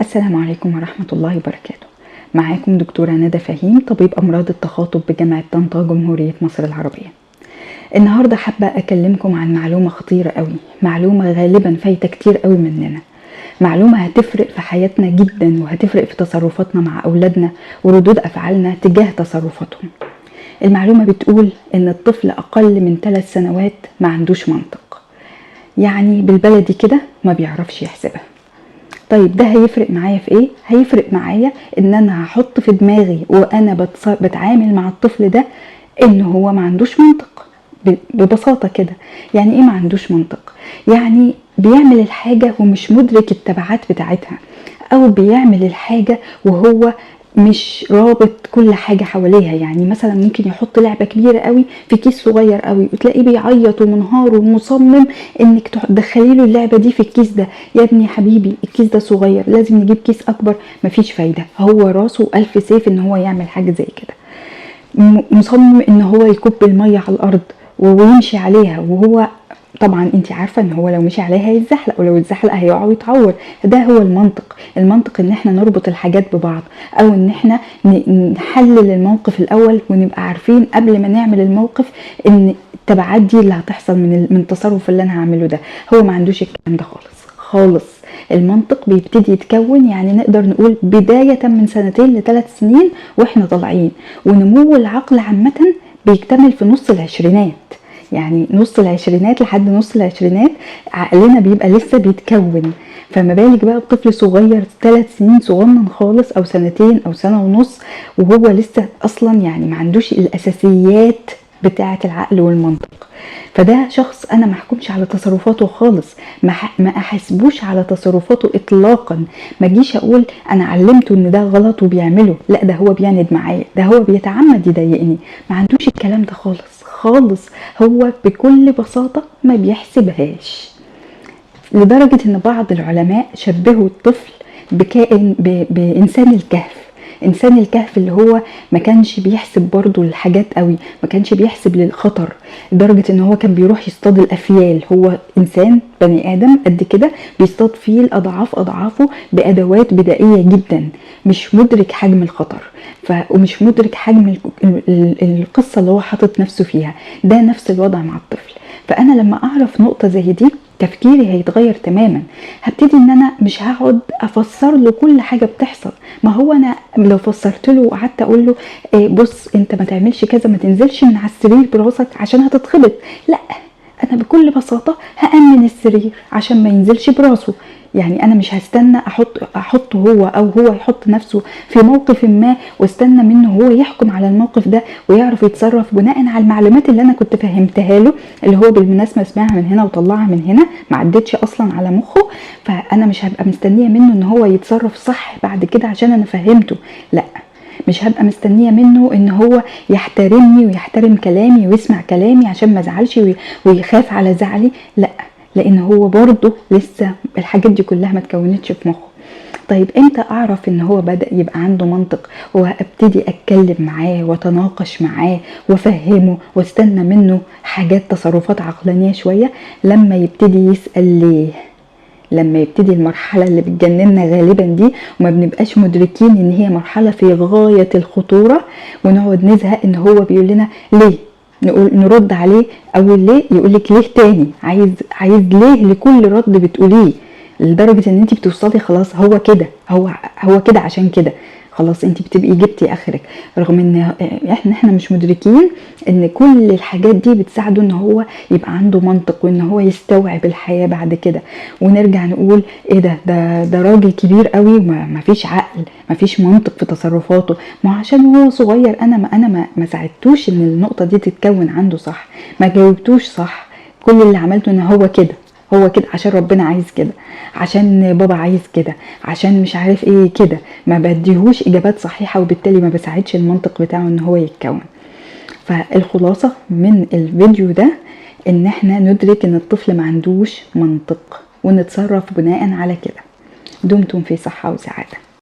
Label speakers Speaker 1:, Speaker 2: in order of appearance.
Speaker 1: السلام عليكم ورحمة الله وبركاته. معاكم دكتورة ندى فهيم، طبيب أمراض التخاطب بجامعة طنطا جمهورية مصر العربية. النهاردة حابة أكلمكم عن معلومة خطيرة قوي، معلومة غالبا فايتة كتير قوي مننا، معلومة هتفرق في حياتنا جدا وهتفرق في تصرفاتنا مع أولادنا وردود أفعالنا تجاه تصرفاتهم. المعلومة بتقول إن الطفل أقل من 3 سنوات ما عندوش منطق، يعني بالبلدي كده ما بيعرفش يحسبها. طيب ده هيفرق معايا في ايه؟ هيفرق معايا ان انا هحط في دماغي وانا بتعامل مع الطفل ده ان هو ما عندوش منطق. ببساطة كده، يعني ايه ما عندوش منطق؟ يعني بيعمل الحاجة ومش مدرك التبعات بتاعتها، او بيعمل الحاجة وهو مش رابط كل حاجة حواليها. يعني مثلا ممكن يحط لعبة كبيرة قوي في كيس صغير قوي وتلاقيه بيعيط ومنهار ومصمم انك تدخلي له اللعبة دي في الكيس ده. يا ابني حبيبي الكيس ده صغير، لازم نجيب كيس اكبر. مفيش فايدة، هو راسه الف سيف ان هو يعمل حاجة زي كده. مصمم ان هو يكب المية على الارض ويمشي عليها، وهو طبعا انت عارفه ان هو لو مشي عليها هيتزحلق، ولو اتزحلق هيقع ويتعور. ده هو المنطق ان احنا نربط الحاجات ببعض، او ان احنا نحلل الموقف الاول ونبقى عارفين قبل ما نعمل الموقف ان التبعات دي اللي هتحصل من التصرف اللي انا هعمله ده. هو ما عندوش الكلام ده خالص. المنطق بيبتدي يتكون، يعني نقدر نقول بداية من 2 ل3 سنين واحنا طالعين، ونمو العقل عامة بيكتمل في نص العشرينات. يعني نص العشرينات لحد نص العشرينات عقلنا بيبقى لسه بيتكون، فما بالك بقى بطفل صغير 3 سنين، صغنن خالص، او 2 او 1.5 سنة، وهو لسه اصلا يعني ما عندوش الاساسيات بتاعة العقل والمنطق. فده شخص انا ما احكمش على تصرفاته خالص، ما احسبوش على تصرفاته اطلاقا. ما جيش اقول انا علمته ان ده غلط وبيعمله، لا ده هو بيعند معايا، ده هو بيتعمد يضايقني. ما عندوش الكلام ده خالص. هو بكل بساطة ما بيحسبهاش، لدرجة ان بعض العلماء شبهوا الطفل بكائن بإنسان الكهف. انسان الكهف اللي هو ما كانش بيحسب برضو الحاجات قوي، ما كانش بيحسب للخطر، لدرجة ان هو كان بيروح يصطاد الافيال. هو انسان بني ادم قد كده بيصطاد فيل اضعافه بادوات بدائية جدا، مش مدرك حجم الخطر ومش مدرك حجم القصة اللي هو حاطط نفسه فيها. ده نفس الوضع مع الطفل. فانا لما اعرف نقطة زي دي تفكيري هيتغير تماما. هبتدي ان انا مش هقعد افسر له كل حاجة بتحصل. ما هو انا لو فسرت له وقعدت اقول له بص انت ما تعملش كذا، ما تنزلش من على السرير براسك عشان هتتخبط، لا، انا بكل بساطة هأمن السرير عشان ما ينزلش براسه. يعني انا مش هستنى احطه هو او هو يحط نفسه في موقف ما واستنى منه هو يحكم على الموقف ده ويعرف يتصرف بناء على المعلومات اللي انا كنت فهمتها له، اللي هو بالمناسبة سمعها من هنا وطلعها من هنا، ما عدتش اصلا على مخه. فانا مش هبقى مستنية منه ان هو يتصرف صح بعد كده عشان انا فهمته، لا، مش هبقى مستنية منه ان هو يحترمني ويحترم كلامي ويسمع كلامي عشان ما زعلش ويخاف على زعلي، لا، لان هو برضه لسه الحاجات دي كلها ما تكونتش في مخه. طيب امتى اعرف ان هو بدأ يبقى عنده منطق وابتدي اتكلم معاه واتناقش معاه وافهمه واستنى منه حاجات تصرفات عقلانية شوية؟ لما يبتدي يسأل ليه، لما يبتدي المرحلة اللي بتجننا غالبا دي وما بنبقاش مدركين ان هي مرحلة في غاية الخطورة، ونقعد نزهق ان هو بيقول لنا ليه، نرد عليه اول ليه يقولك ليه تاني، عايز ليه لكل رد بتقوليه، لدرجة ان انت بتوصلي خلاص هو كده، هو كده عشان كده، خلاص انت بتبقي جبتي اخرك. رغم ان احنا مش مدركين ان كل الحاجات دي بتساعده ان هو يبقى عنده منطق وان هو يستوعب الحياة بعد كده. ونرجع نقول ايه ده راجل كبير قوي ما فيش عقل، ما فيش منطق في تصرفاته. ما عشان هو صغير انا ما ساعدتوش ان النقطة دي تتكون عنده صح، ما جاوبتوش صح. كل اللي عملته ان هو كده عشان ربنا عايز كده، عشان بابا عايز كده، عشان مش عارف ايه كده، ما بديهوش اجابات صحيحة وبالتالي ما بساعدش المنطق بتاعه ان هو يتكون. فالخلاصة من الفيديو ده ان احنا ندرك ان الطفل ما عندوش منطق ونتصرف بناء على كده. دمتم في صحة وسعادة.